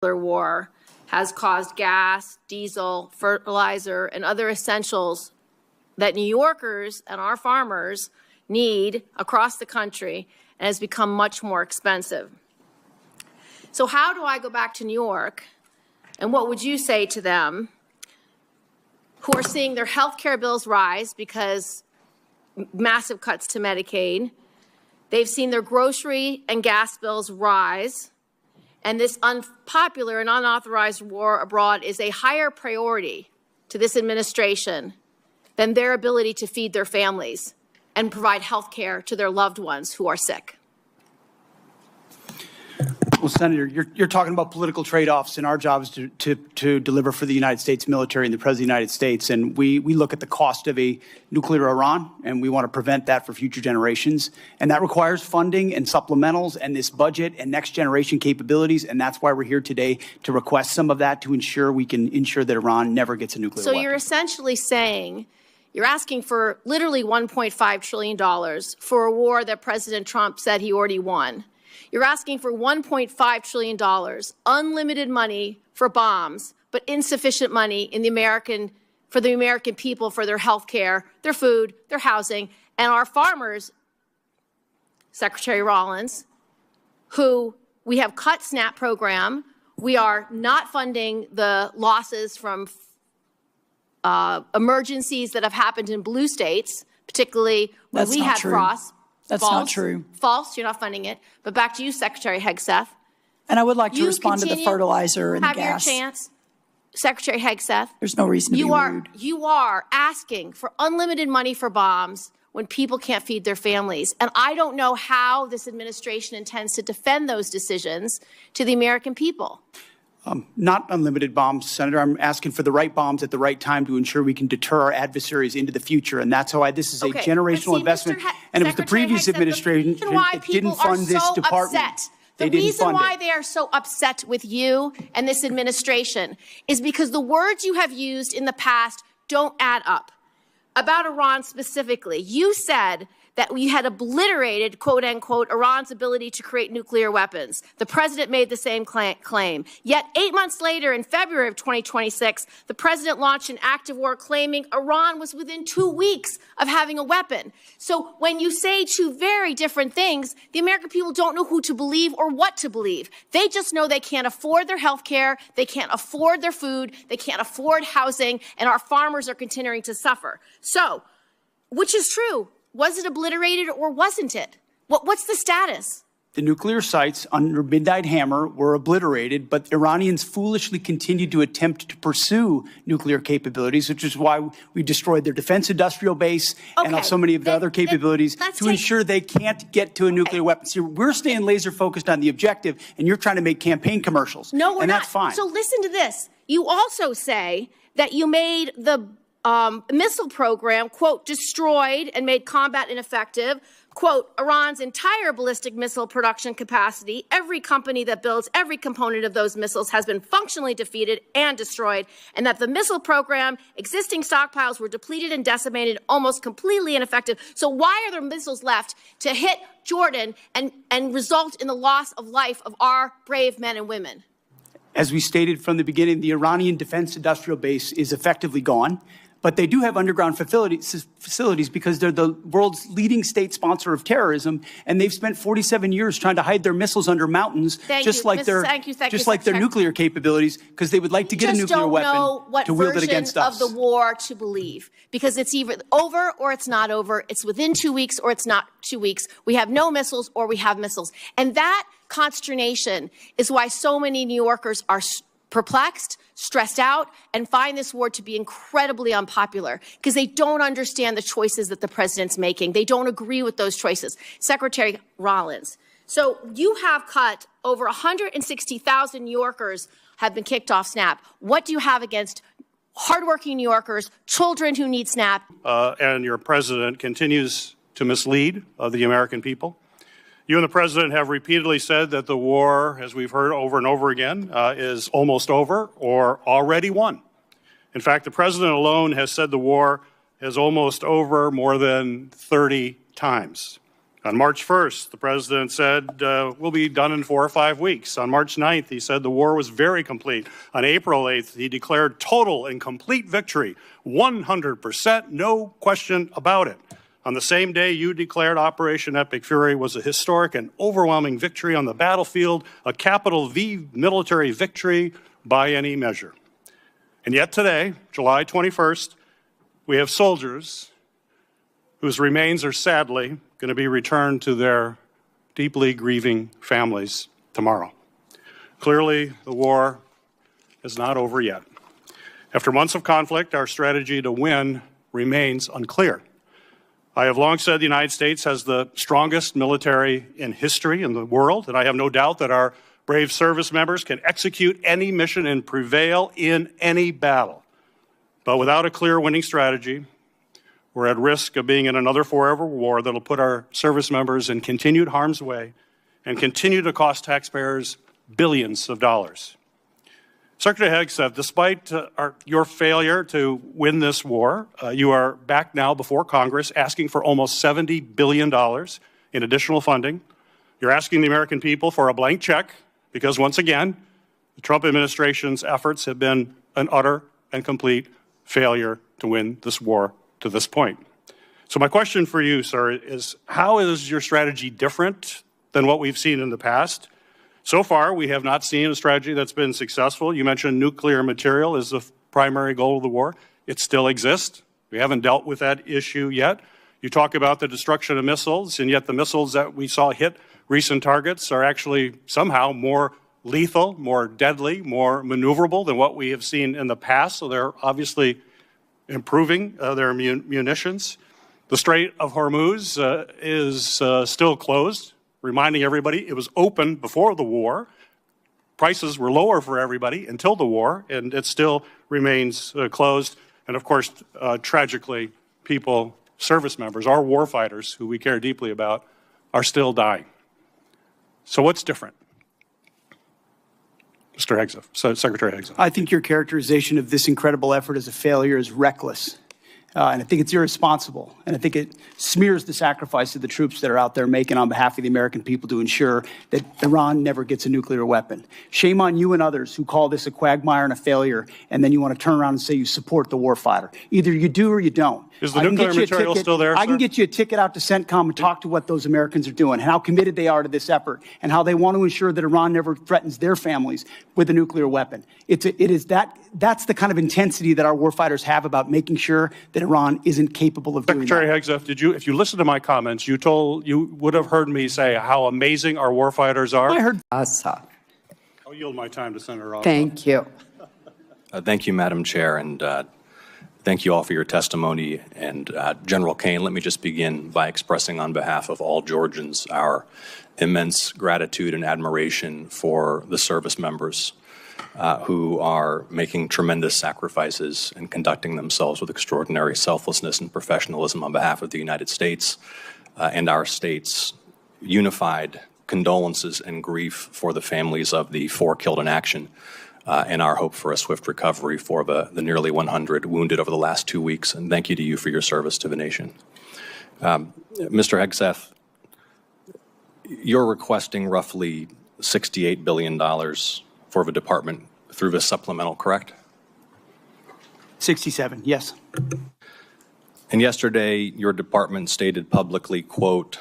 war has caused gas, diesel, fertilizer, and other essentials that New Yorkers and our farmers need across the country, and has become much more expensive. So how do I go back to New York, and what would you say to them who are seeing their health care bills rise because massive cuts to Medicaid? They've seen their grocery and gas bills rise, and this unpopular and unauthorized war abroad is a higher priority to this administration than their ability to feed their families and provide health care to their loved ones who are sick. Well, Senator, you're talking about political trade-offs, and our job is to deliver for the United States military and the President of the United States. And we look at the cost of a nuclear Iran, and we want to prevent that for future generations. And that requires funding and supplementals and this budget and next generation capabilities. And that's why we're here today to request some of that to ensure we can ensure that Iran never gets a nuclear weapon. So you're essentially saying you're asking for literally $1.5 trillion for a war that President Trump said he already won. You're asking for $1.5 trillion, unlimited money for bombs, but insufficient money in for the American people, for their health care, their food, their housing, and our farmers, Secretary Rollins, who we have cut SNAP program. We are not funding the losses from emergencies that have happened in blue states, particularly when we had frost. That's False. not true. False. You're not funding it. But back to you, Secretary Hegseth. And I would like to respond to the fertilizer and the gas. Have your chance, Secretary Hegseth. There's no reason to be rude. You are asking for unlimited money for bombs when people can't feed their families. And I don't know how this administration intends to defend those decisions to the American people. Not unlimited bombs, Senator. I'm asking for the right bombs at the right time to ensure we can deter our adversaries into the future. And that's why this is a generational investment. And it was the previous administration that didn't fund this department. The reason why they are so upset with you and this administration is because the words you have used in the past don't add up. About Iran specifically, you said that we had obliterated, quote unquote, Iran's ability to create nuclear weapons. The president made the same claim. Yet 8 months later, in February of 2026, the president launched an active war claiming Iran was within 2 weeks of having a weapon. So when you say two very different things, the American people don't know who to believe or what to believe. They just know they can't afford their health care, they can't afford their food, they can't afford housing, and our farmers are continuing to suffer. So, which is true? Was it obliterated or wasn't it? What's the status? The nuclear sites under Midnight Hammer were obliterated, but Iranians foolishly continued to attempt to pursue nuclear capabilities, which is why we destroyed their defense industrial base and so many of the other capabilities to ensure they can't get to a nuclear weapon. So we're staying laser focused on the objective, and you're trying to make campaign commercials. No, we're not. And that's fine. So listen to this. You also say that you made the missile program, quote, destroyed and made combat ineffective, quote, Iran's entire ballistic missile production capacity. Every company that builds every component of those missiles has been functionally defeated and destroyed, and that the missile program, existing stockpiles were depleted and decimated, almost completely ineffective. So why are there missiles left to hit Jordan and result in the loss of life of our brave men and women? As we stated from the beginning, the Iranian defense industrial base is effectively gone. But they do have underground facilities because they're the world's leading state sponsor of terrorism, and they've spent 47 years trying to hide their missiles under mountains, just like their nuclear capabilities, because they would like to get a nuclear weapon to wield it against us. Of the war to believe, because it's either over or it's not over. It's within 2 weeks or it's not 2 weeks. We have no missiles or we have missiles, and that consternation is why so many New Yorkers are perplexed, stressed out, and find this war to be incredibly unpopular because they don't understand the choices that the president's making. They don't agree with those choices. Secretary Rollins, so you have cut over 160,000 New Yorkers have been kicked off SNAP. What do you have against hardworking New Yorkers, children who need SNAP? And your president continues to mislead the American people. You and the president have repeatedly said that the war, as we've heard over and over again, is almost over or already won. In fact, the president alone has said the war is almost over more than 30 times. On March 1st, the president said, we'll be done in 4 or 5 weeks. On March 9th, he said the war was very complete. On April 8th, he declared total and complete victory, 100%, no question about it. On the same day, you declared Operation Epic Fury was a historic and overwhelming victory on the battlefield, a capital V military victory by any measure. And yet today, July 21st, we have soldiers whose remains are sadly going to be returned to their deeply grieving families tomorrow. Clearly, the war is not over yet. After months of conflict, our strategy to win remains unclear. I have long said the United States has the strongest military in history in the world, and I have no doubt that our brave service members can execute any mission and prevail in any battle. But without a clear winning strategy, we're at risk of being in another forever war that'll put our service members in continued harm's way and continue to cost taxpayers billions of dollars. Secretary Hegseth, despite your failure to win this war, you are back now before Congress asking for almost $70 billion in additional funding. You're asking the American people for a blank check because, once again, the Trump administration's efforts have been an utter and complete failure to win this war to this point. So my question for you, sir, is how is your strategy different than what we've seen in the past? So far, we have not seen a strategy that's been successful. You mentioned nuclear material is the primary goal of the war. It still exists. We haven't dealt with that issue yet. You talk about the destruction of missiles, and yet the missiles that we saw hit recent targets are actually somehow more lethal, more deadly, more maneuverable than what we have seen in the past. So they're obviously improving their munitions. The Strait of Hormuz is still closed, reminding everybody it was open before the war. Prices were lower for everybody until the war, and it still remains closed. And of course, tragically, people, service members, our war fighters, who we care deeply about, are still dying. So what's different? Mr. Hegseth, Secretary Hegseth. I think your characterization of this incredible effort as a failure is reckless. And I think it's irresponsible. And I think it smears the sacrifice of the troops that are out there making on behalf of the American people to ensure that Iran never gets a nuclear weapon. Shame on you and others who call this a quagmire and a failure, and then you want to turn around and say you support the warfighter. Either you do or you don't. Is the nuclear material still there, I can sir? get you a ticket out to CENTCOM and talk to what those Americans are doing, and how committed they are to this effort, and how they want to ensure that Iran never threatens their families with a nuclear weapon. That's the kind of intensity that our warfighters have about making sure that Iran isn't capable of doing that. Secretary Hegseth, if you listen to my comments, you would have heard me say how amazing our warfighters are. I heard. I'll yield my time to Senator Ossoff. Thank you. Thank you, Madam Chair, and thank you all for your testimony. And General Kane, let me just begin by expressing on behalf of all Georgians our immense gratitude and admiration for the service members who are making tremendous sacrifices and conducting themselves with extraordinary selflessness and professionalism on behalf of the United States and our state's unified condolences and grief for the families of the 4 killed in action and our hope for a swift recovery for the nearly 100 wounded over the last 2 weeks. And thank you to you for your service to the nation. Mr. Hegseth, you're requesting roughly $68 billion for the department through this supplemental, correct? 67, yes. And yesterday, your department stated publicly, quote,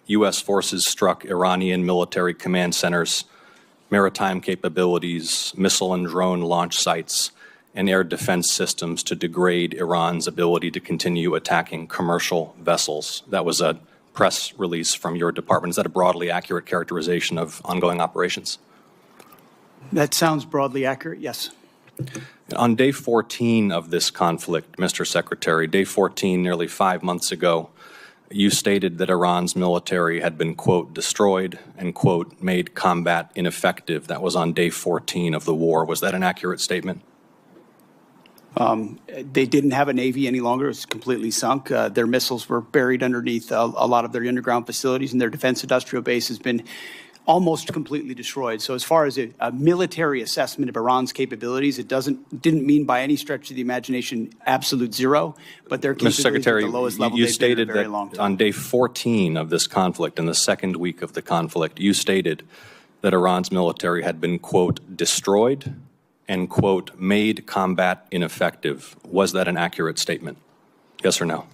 U.S. forces struck Iranian military command centers, maritime capabilities, missile and drone launch sites, and air defense systems to degrade Iran's ability to continue attacking commercial vessels. That was a press release from your department. Is that a broadly accurate characterization of ongoing operations? That sounds broadly accurate, yes. On day 14 of this conflict, Mr. Secretary, day 14, nearly 5 months ago, you stated that Iran's military had been, quote, destroyed and, quote, made combat ineffective. That was on day 14 of the war. Was that an accurate statement? They didn't have a Navy any longer. It was completely sunk. Their missiles were buried underneath a lot of their underground facilities, and their defense industrial base has been almost completely destroyed. So as far as a military assessment of Iran's capabilities, it didn't mean by any stretch of the imagination absolute zero, but their capabilities Mr. Secretary, at the lowest level you they've been in a stated very that long time. on day 14 of this conflict, in the second week of the conflict, you stated that Iran's military had been, quote, destroyed and, quote, made combat ineffective. Was that an accurate statement? Yes or no?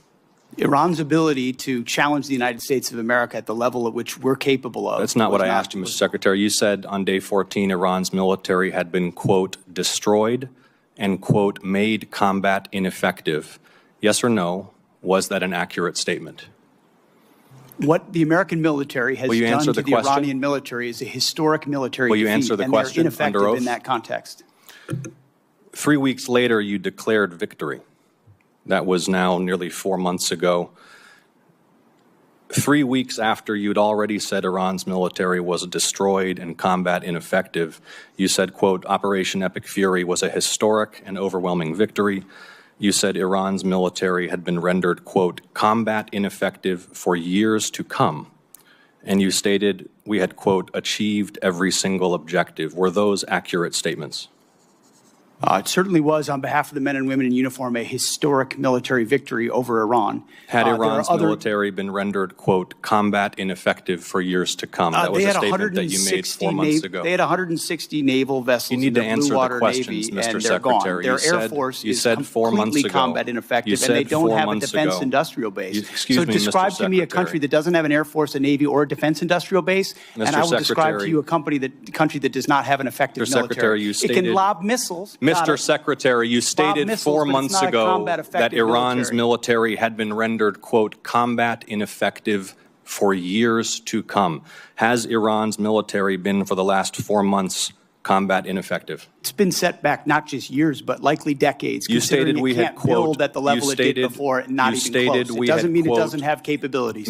Iran's ability to challenge the United States of America at the level at which we're capable of. That's not what I asked you, Mr. Secretary. You said on day 14 Iran's military had been, quote, destroyed and, quote, made combat ineffective. Yes or no? Was that an accurate statement? What the American military has done to the question? Iranian military is a historic military Will you defeat, answer the and they're question ineffective under oath? in that context. 3 weeks later, you declared victory. That was now nearly 4 months ago. 3 weeks after you'd already said Iran's military was destroyed and combat ineffective, you said, quote, Operation Epic Fury was a historic and overwhelming victory. You said Iran's military had been rendered, quote, combat ineffective for years to come. And you stated we had, quote, achieved every single objective. Were those accurate statements? It certainly was, on behalf of the men and women in uniform, a historic military victory over Iran. Had Iran's military been rendered, quote, combat ineffective for years to come? That was a statement that you made 4 months ago. They had 160 naval vessels You need in to the answer Blue the Water questions, Navy, Mr. and they're gone. Secretary. Their Air Force you is said 4 months completely ago. combat ineffective, You and they said don't 4 have a months defense ago. industrial base. Excuse So me, describe Mr. to me a Secretary. country that doesn't have an Air Force, a Navy, or a defense industrial base, and Mr. I will describe to Secretary. you a country that does not have an effective Mr. military. Secretary, you It stated- can lob missiles. Mr. Secretary, you stated missiles, 4 but it's months not a ago combat-effective that Iran's military. military had been rendered, quote, combat ineffective for years to come. Has Iran's military been, for the last 4 months, combat ineffective? It's been set back not just years, but likely decades. You stated considering we it had, can't quote, build at the level you it did stated- before, and not you even stated close. we It doesn't had, mean it quote, doesn't have capabilities.